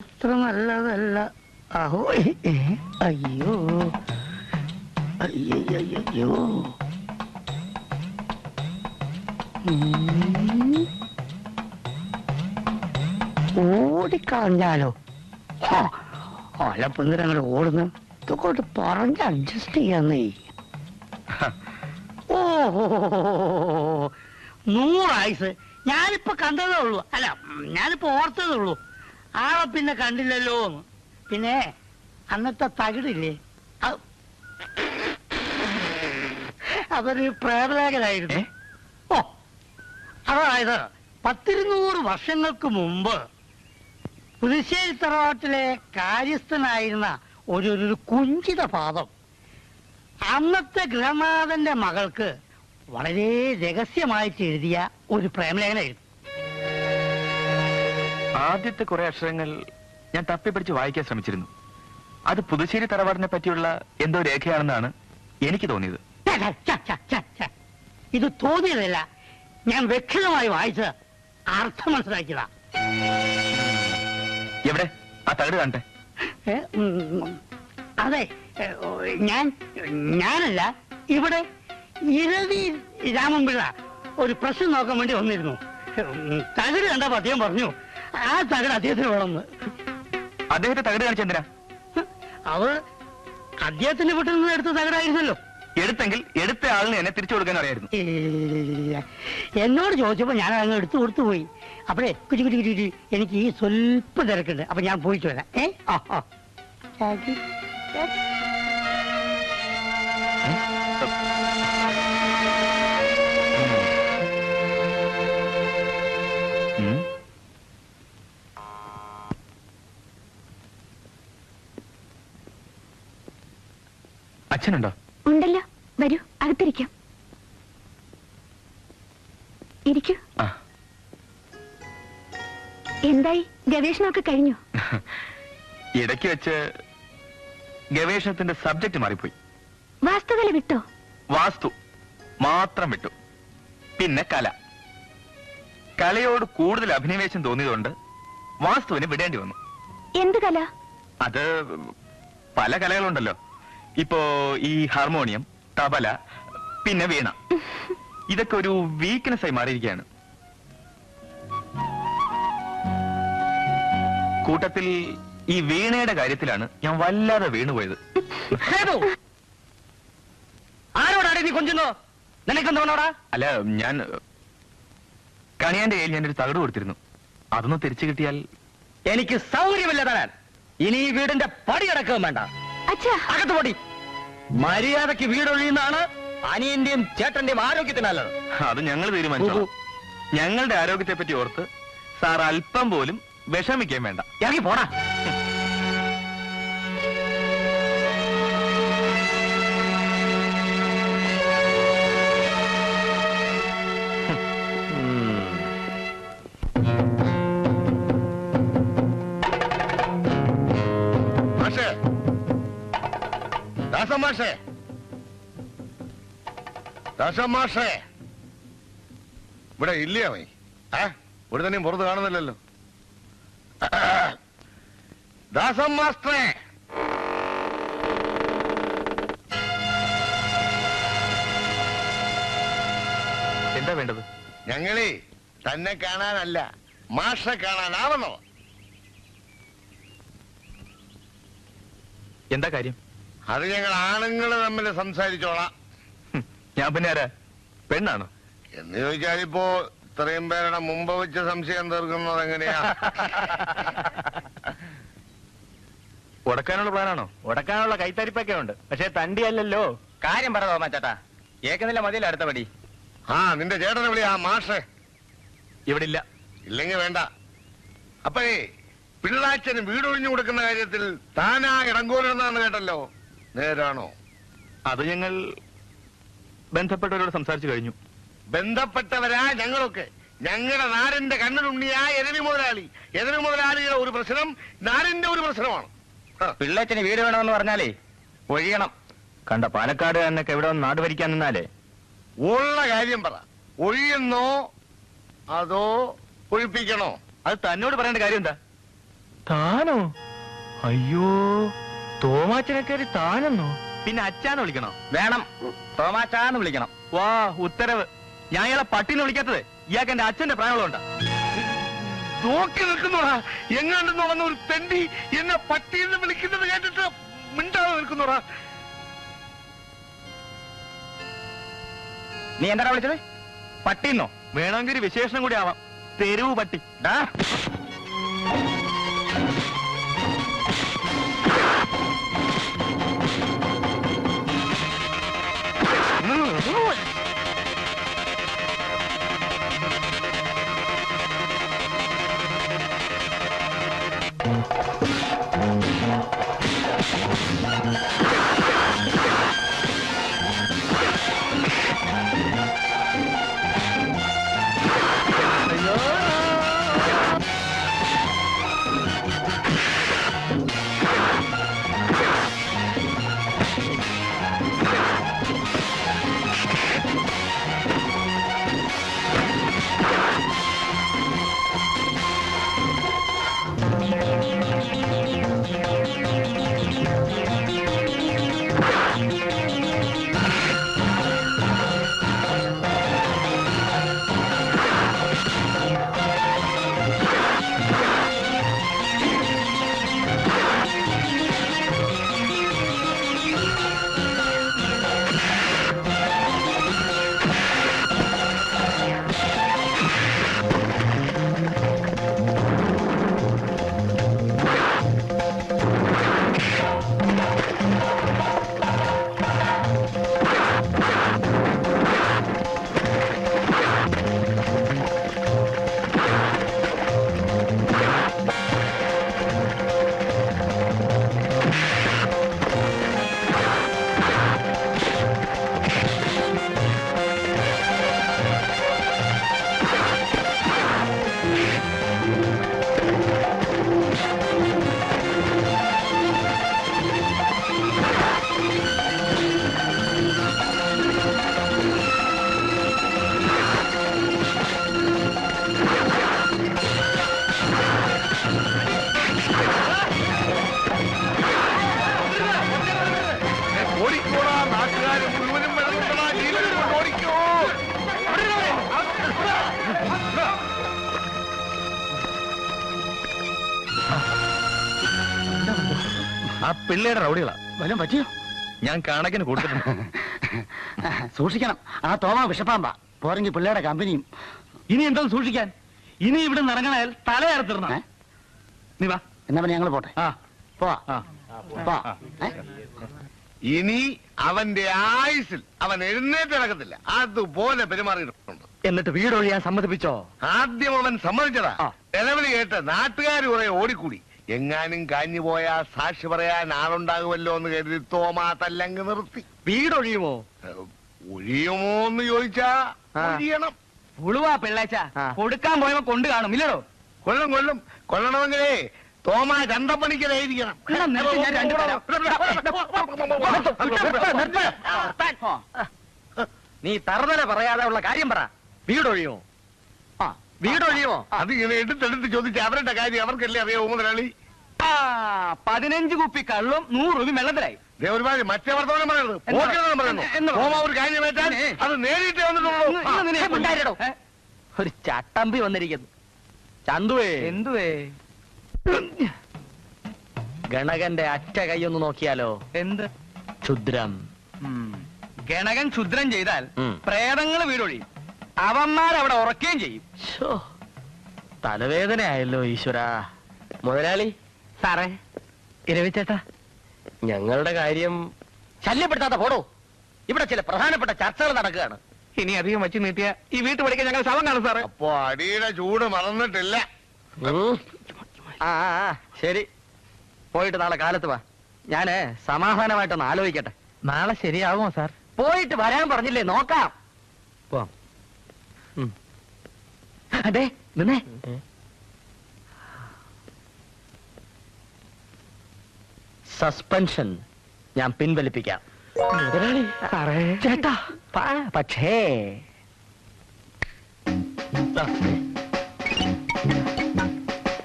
അത്ര നല്ലതല്ല. അഹോ അയ്യോ അയ്യോ ഓടിക്കളഞ്ഞാലോ? അലപ്പന്തിര അങ്ങോട്ട് ഓടുന്നു. ഇതൊക്കെ പറഞ്ഞ് അഡ്ജസ്റ്റ് ചെയ്യാന്നേ. ഓഹോ 100 ആയുസ്. ഞാനിപ്പോ കണ്ടതേ ഉള്ളൂ, അല്ല ഞാനിപ്പോ ഓർത്തതേ ഉള്ളൂ. ആളെ പിന്നെ കണ്ടില്ലല്ലോ. പിന്നെ അന്നത്തെ തകിടില്ലേ, അതൊരു പ്രേതലേഖനായിരുന്നു. ഓ അതായത് 100-200 വർഷങ്ങൾക്ക് മുമ്പ് പുതുശ്ശേരി തറവാട്ടിലെ കാര്യസ്ഥനായിരുന്ന ഒരു കുഞ്ചിത പാദം അന്നത്തെ ഗൃഹനാഥന്റെ മകൾക്ക് വളരെ രഹസ്യമായിട്ട് എഴുതിയ ഒരു പ്രേമലേഖനായിരുന്നു. ആദ്യത്തെ കുറെ അക്ഷരങ്ങൾ ഞാൻ തപ്പിപ്പിടിച്ച് വായിക്കാൻ ശ്രമിച്ചിരുന്നു. അത് പുതുശ്ശേരി തറവാടിനെ പറ്റിയുള്ള എന്തോ രേഖയാണെന്നാണ് എനിക്ക് തോന്നിയത്. ഇത് തോന്നിയതല്ല, ഞാൻ വ്യക്തമായി വായിച്ച് അർത്ഥം മനസ്സിലാക്കിയതാ. എവിടെ ആ തകിട് കാണട്ടെ? അതെ, ഞാനല്ല, ഇവിടെ ഇരവി രാമൻപിള്ള ഒരു പ്രശ്നം നോക്കാൻ വേണ്ടി വന്നിരുന്നു. തകിട് കണ്ടപ്പോ അദ്ദേഹം പറഞ്ഞു ആ തകിട് അദ്ദേഹത്തിന് വേണമെന്ന്. അദ്ദേഹത്തെ തകിട് കാണിച്ചെന്തിനാ? അവർ അദ്ദേഹത്തിന്റെ വീട്ടിൽ നിന്ന് എടുത്ത തകിടായിരുന്നല്ലോ. എടുത്തെങ്കിൽ എടുത്ത ആളിന് എന്നെ തിരിച്ചു കൊടുക്കാൻ അറിയായിരുന്നു. എന്നോട് ചോദിച്ചപ്പോ ഞാൻ അങ്ങ് എടുത്തു കൊടുത്തു പോയി. അപ്പഴേ കുറ്റി കുറ്റി കുറ്റി എനിക്ക് ഈ സ്വല്പം തിരക്കുണ്ട്, അപ്പൊ ഞാൻ പോയിട്ട് വരാം. അച്ഛനുണ്ടോ? ഉണ്ടല്ലോ, വരൂ, അകത്തിരിക്കാം. ഇരിക്കൂ. എന്തായി, ഗവേഷണമൊക്കെ കഴിഞ്ഞു? ഇടയ്ക്ക് വെച്ച് ഗവേഷണത്തിന്റെ സബ്ജക്ട് മാറിപ്പോയി. വാസ്തുകല വിട്ടോ? വാസ്തു മാത്രം വിട്ടു. പിന്നെ കലയോട് കൂടുതൽ അഭിനിവേശം തോന്നിയതുകൊണ്ട് വാസ്തുവിന് വിടേണ്ടി വന്നു. എന്ത് കല? അത് പല കലകളുണ്ടല്ലോ. ഇപ്പോ ഈ ഹാർമോണിയം, തബല, പിന്നെ വീണ, ഇതൊക്കെ ഒരു വീക്ക്നെസ് ആയി മാറിയിരിക്കുകയാണ്. കൂട്ടത്തിൽ ഈ വീണയുടെ കാര്യത്തിലാണ് ഞാൻ വല്ലാതെ വീണുപോയത്. ആരോടാണ് നീ കൊഞ്ചുന്നോ? നിനക്കെന്തോടാ? അല്ല, ഞാൻ കണിയാന്റെ കയ്യിൽ ഞാനൊരു തകിട് കൊടുത്തിരുന്നു. അതൊന്ന് തിരിച്ചു കിട്ടിയാൽ. എനിക്ക് സൗകര്യമില്ല തരാൻ. ഇനി ഈ വീടിന്റെ പടി അടക്കം വേണ്ട. അകത്ത് പൊടി. മര്യാദക്ക് വീടൊഴിയുന്നതാണ് അനിയന്റെയും ചേട്ടന്റെയും ആരോഗ്യത്തിനല്ലത്. അത് ഞങ്ങൾ തീരുമാനിച്ചു. ഞങ്ങളുടെ ആരോഗ്യത്തെ പറ്റി ഓർത്ത് സാർ അല്പം പോലും വിഷമിക്കാൻ വേണ്ട. ഇറങ്ങി പോടാ. ഇവിടെ ഇല്ലേ അവൻ? ഇവിടെ തന്നെയും പുറത്ത് കാണുന്നില്ലല്ലോ. ദാസം മാസ്റ്ററേ, എന്താ വേണ്ടത്? ഞങ്ങളെ തന്നെ കാണാനല്ല, മാഷെ കാണാനാവണോ? എന്താ കാര്യം? അത് ഞങ്ങൾ ആണുങ്ങൾ തമ്മിൽ സംസാരിച്ചോളാം. ഞാൻ പിന്നെ ആരാ, പെണ്ണാണോ എന്ന് ചോദിച്ചാലിപ്പോ ഇത്രയും പേരുടെ മുമ്പ് വെച്ച് സംശയം തീർക്കുന്നത് എങ്ങനെയാ? ഉടക്കാനുള്ള പ്ലാനാണോ? ഉടക്കാനുള്ള കൈത്തരിപ്പൊക്കെ ഉണ്ട്, പക്ഷെ തണ്ടി അല്ലല്ലോ. കാര്യം പറ തോമാച്ചേട്ടാ, ഏക്കുന്നില്ല മതിയല്ലോ അടുത്ത പടി. നിന്റെ ചേട്ടനെ വിളി. മാഷെ ഇവിടെ ഇല്ല. ഇല്ലെങ്കിൽ വേണ്ട. അപ്പേ പിള്ളാച്ചന് വീടൊഴിഞ്ഞു കൊടുക്കുന്ന കാര്യത്തിൽ താനാ ഇടങ്കോലെന്നാണ് കേട്ടല്ലോ, നേരാണോ? അത് ഞങ്ങൾ ബന്ധപ്പെട്ടവരോട് സംസാരിച്ചു കഴിഞ്ഞു. ബന്ധപ്പെട്ടവരാ ഞങ്ങളൊക്കെ. ഞങ്ങളുടെ നാടിന്റെ കണ്ണിലുണ്ണിയാ എരവി മുതലാളി. എരവി മുതലാളിയുടെ ഒരു പ്രശ്നം നാടിന്റെ ഒരു പ്രശ്നമാണ്. പിള്ളേച്ചന് വീട് വേണമെന്ന് പറഞ്ഞാലേ ഒഴിയണം. കണ്ട പാലക്കാട് എന്നൊക്കെ എവിടെ നാട് ഭരിക്കാൻ നിന്നാലേ. ഉള്ള കാര്യം പറ. ഒഴിയുന്നോ അതോ ഒഴിപ്പിക്കണോ? അത് തന്നോട് പറയേണ്ട കാര്യം എന്താ? താനോ? അയ്യോ, തോമാച്ചനെ കയറി താനെന്നോ? പിന്നെ അച്ഛാന്ന് വിളിക്കണോ? വേണം, തോമാച്ചാന്ന് വിളിക്കണം. വാ ഉത്തരവ്. ഞാൻ ഇയാളെ പട്ടിന്ന് വിളിക്കാത്തത് ഇയാൾക്ക് എന്റെ അച്ഛന്റെ പ്രായമുള്ളതുകൊണ്ടാ. നോക്കി നിൽക്കുന്നോടാ, എങ്ങാണ്ടെന്ന് വന്ന ഒരു തെണ്ടി എന്നെ പട്ടിയെന്ന് വിളിക്കുന്നത് കേട്ടിട്ട് മിണ്ടാതെ നിൽക്കുന്നോടാ. നീ എന്താ വിളിച്ചത്? പട്ടിന്നോ? വേണമെങ്കിൽ ഒരു വിശേഷണം കൂടി ആവാം. തെരുവ് പട്ടി. ഓടിക്കോടാ, നാട്ടുകാർ മുഴുവനും വരുന്നുണ്ടടാ, ജീവനും കൊണ്ട് ഓടിക്കോ. ആ പിള്ളേരുടെ റൗഡികളാ. വല്ലതും പറ്റിയോ? ഞാൻ കണക്കിന് കൊടുത്തിട്ടുണ്ട്. സൂക്ഷിക്കണം, ആ തോമ വിഷപ്പാമ്പാ. പോരെങ്കിൽ പിള്ളേരുടെ കമ്പനിയും. ഇനി എന്തോ സൂക്ഷിക്കാൻ? ഇനി ഇവിടെ നിറങ്ങണാൽ തലയറുത്തിടണം. നീ വാ, എന്നാ പിന്നെ ഞങ്ങൾ പോട്ടെ. പോവാ. ഇനി അവന്റെ ആയുസിൽ അവൻ എഴുന്നേറ്റ് നടക്കത്തില്ല. അതുപോലെ പെരുമാറിയിട്ടുണ്ട്. എന്നിട്ട് വീടൊഴിയാൻ സമ്മതിപ്പിച്ചോ? ആദ്യം അവൻ സമ്മതിച്ചതാ. ഇലവിളി കേട്ട് നാട്ടുകാർ കുറെ ഓടിക്കൂടി. എങ്ങാനും കാഞ്ഞു പോയാ സാക്ഷി പറയാൻ ആളുണ്ടാകുമല്ലോ എന്ന് കരുതി തോമാ തല്ലങ്ങ് നിർത്തി. വീടൊഴിയുമോ? ഒഴിയുമോ എന്ന് ചോദിച്ചാ ഒഴിയണം. ഉളുവാ പിള്ളേച്ച, കൊടുക്കാൻ പോയപ്പോ കൊണ്ടു കാണും ഇല്ലടോ. കൊള്ളണമെങ്കിലേ തോമാ ചന്തപ്പണിക്കലായിരിക്കണം. നീ തറുതല പറയാതെ ഉള്ള കാര്യം പറ. വീടൊഴിയുമോ? വീടൊഴിയുമോ? അത് ഇങ്ങനെ എടുത്തെടുത്ത് ചോദിച്ചാൽ അവരുടെ കാര്യം അവർക്കല്ലേ അറിയാവൂ മുതലാളി. 15 കുപ്പി കള്ളും 100 രൂപ വെള്ളത്തിലായി. ഒരുപാട് മറ്റേ വർത്തമാനം പറയരുത്. പറയുന്നു തോമാ ഒരു കാര്യം വെച്ചാൽ അത് നേരിട്ടേ വന്നിട്ടുള്ളൂ. ഒരു ചട്ടമ്പി വന്നിരിക്കുന്നു. ചന്തുവേ, എന്തുവേ? ഗണകന്റെ അറ്റ കൈയൊന്ന് നോക്കിയാലോ? എന്ത് ക്ഷുദ്രം? ഗണകൻ ക്ഷുദ്രം ചെയ്താൽ പ്രേതങ്ങൾ വീടൊഴിയും. അവന്മാരവിടെ ഉറക്കുകയും ചെയ്യും. തലവേദനയായല്ലോ ഈശ്വര. മുതലാളി സാറേ, ഇരവിച്ചേട്ടാ, ഞങ്ങളുടെ കാര്യം ശല്യപ്പെടുത്താത്ത പോടോ. ഇവിടെ ചില പ്രധാനപ്പെട്ട ചർച്ചകൾ നടക്കുകയാണ്. ഇനി അധികം വച്ച് നീട്ടിയ ഈ വീട്ടു പഠിക്കാൻ ഞങ്ങൾ ശവം കാണും സാറേ. അപ്പൊ അടിയുടെ ചൂട് മറന്നിട്ടില്ല. ശരി, പോയിട്ട് നാളെ കാലത്ത് വാ. ഞാന് സമാധാനമായിട്ടൊന്ന് ആലോചിക്കട്ടെ. നാളെ ശരിയാകുമോ സാർ? പോയിട്ട് വരാൻ പറഞ്ഞില്ലേ, നോക്കാം. അതെ, നിന്നേ. സസ്പെൻഷൻ ഞാൻ പിൻവലിപ്പിക്കാം. ചേട്ടാ, പക്ഷേ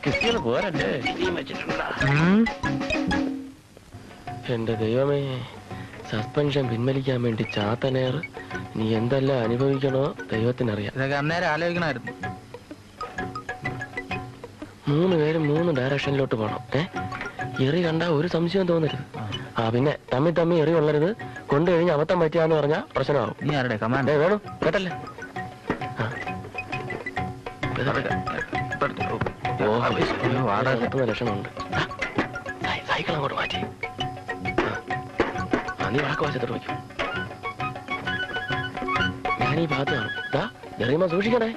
കിട്ടിയത് പോരല്ലേ? എന്റെ ദൈവമേ, സസ്പെൻഷൻ പിൻവലിക്കാൻ വേണ്ടി ചാത്തനേർ നീ എന്തെല്ലാം അനുഭവിക്കണോ ദൈവത്തിനറിയാം. ഇതൊക്കെ അന്നേരം ആലോചിക്കണമായിരുന്നു. 3 പേരും 3 ഡയറക്ഷനിലോട്ട് പോണം. എറി കണ്ടാ ഒരു സംശയം തോന്നരുത്. പിന്നെ തമ്മി എറി കൊള്ളരുത്. കൊണ്ടു കഴിഞ്ഞ് അബദ്ധം പറ്റിയാന്ന് പറഞ്ഞാ പ്രശ്നമാവും. നീ ആരുടെ കമാൻഡ് വേണം കേട്ടല്ലേ? ലക്ഷണമുണ്ട്. സൈക്കിൾ അങ്ങോട്ട് മാറ്റി. നീ വാക്ക് വശത്തോട്ട് വയ്ക്കും. ഞാനീ ഭാഗത്ത് കാണും. എറിയുമ്പോ സൂക്ഷിക്കണേ.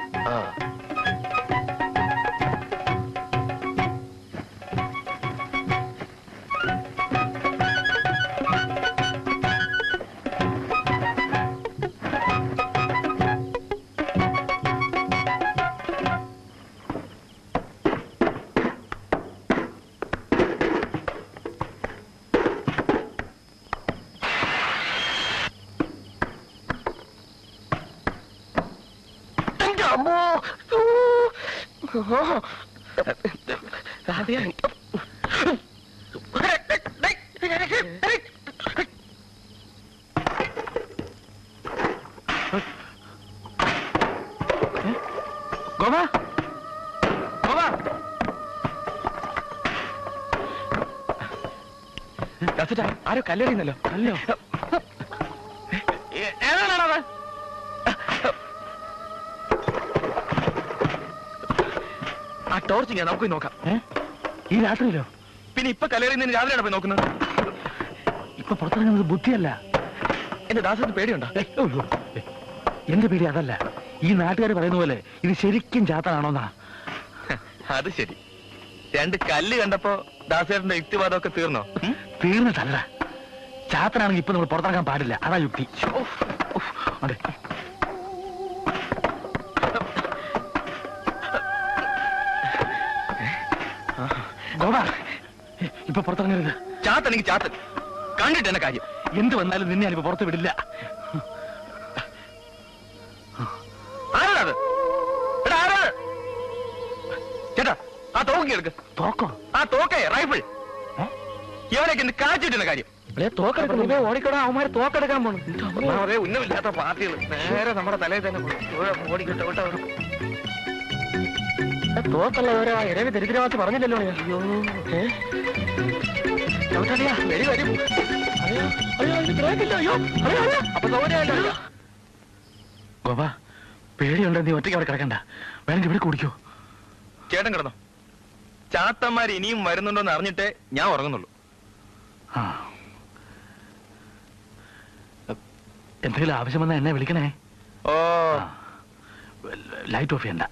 ഗോപാ, ഗോപാ, ആരോ കല്ലെറിയുന്നല്ലോ. അല്ലോ ഏതാണത്? ആ ടോർച്ച് ഞാൻ നമുക്ക് പോയി നോക്കാം. ഈ രാത്രിയിലോ? പിന്നെ ഇപ്പൊ കല്ലെറിയുന്നതിന് രാവിലെയാണ് പോയി നോക്കുന്നത്. ഇപ്പൊ പുറത്തിറങ്ങുന്നത് ബുദ്ധിയല്ല. എന്റെ ദാസത്തിന് പേടിയുണ്ടോ? എന്റെ പേടി അതല്ല. ഈ നാട്ടുകാർ പറയുന്ന പോലെ ഇത് ശരിക്കും ചാത്തനാണോന്നാ. അത് ശരി. 2 കല്ല് കണ്ടപ്പോ ദാസേട്ടന്റെ യുക്തിവാദമൊക്കെ തീർന്നോ? തീർന്നിട്ടല്ല. ചാത്തനാണെങ്കിൽ ഇപ്പൊ നമ്മൾ പുറത്തിറങ്ങാൻ പാടില്ല. അതാ യുക്തി. അതെ, ഗോപാ, ഇപ്പൊ പുറത്തിറങ്ങരുത്. ചാത്തനെങ്കിൽ ചാത്തൻ കണ്ടിട്ട് എന്നെ കാര്യം. എന്ത് വന്നാലും നിന്നെ ഞാനിപ്പോ പുറത്ത് വിടില്ല. ആരാണത്? ചേട്ടാ, ആ തോക്കി എടുക്ക്. തോക്കോ? ആ തോക്കേ, റൈഫിൾ. ഇവനൊക്കെ എന്ത് കാച്ചിട്ടുന്ന കാര്യം? തോക്കെടുക്കണം. ഓടിക്കോടാ, അവന്മാര് തോക്കെടുക്കാൻ പോണം. അതേ ഉന്നമില്ലാത്ത പാർട്ടികൾ നേരെ നമ്മുടെ തലയിൽ തന്നെ ഓടിക്കിട്ടോ. തോക്കല്ല ഓരോ ഇരവി ദരിദ്രവാസി പറഞ്ഞില്ലല്ലോ. അയ്യോ, വരും വരും. അയ്യോ അയ്യോ, ഇത് ബ്രേക്കില്ല. അയ്യോ അയ്യോ, അപ്പൊ സൗകര്യമല്ലോ. ഗോപാ, പേടിയുണ്ടോ? നീ ഒറ്റയ്ക്ക് അവിടെ കിടക്കണ്ട. വേണമെങ്കിൽ ഇവിടെ കുടിക്കോ. ചേട്ടൻ കിടന്നോ. ചാത്തന്മാർ ഇനിയും വരുന്നുണ്ടോന്ന് അറിഞ്ഞിട്ടേ ഞാൻ ഉറങ്ങുന്നുള്ളൂ. എന്തെങ്കിലും ആവശ്യം വന്നാൽ എന്നെ വിളിക്കണേ. ഓ, ലൈറ്റ് ഓഫ് ചെയ്യണ്ട.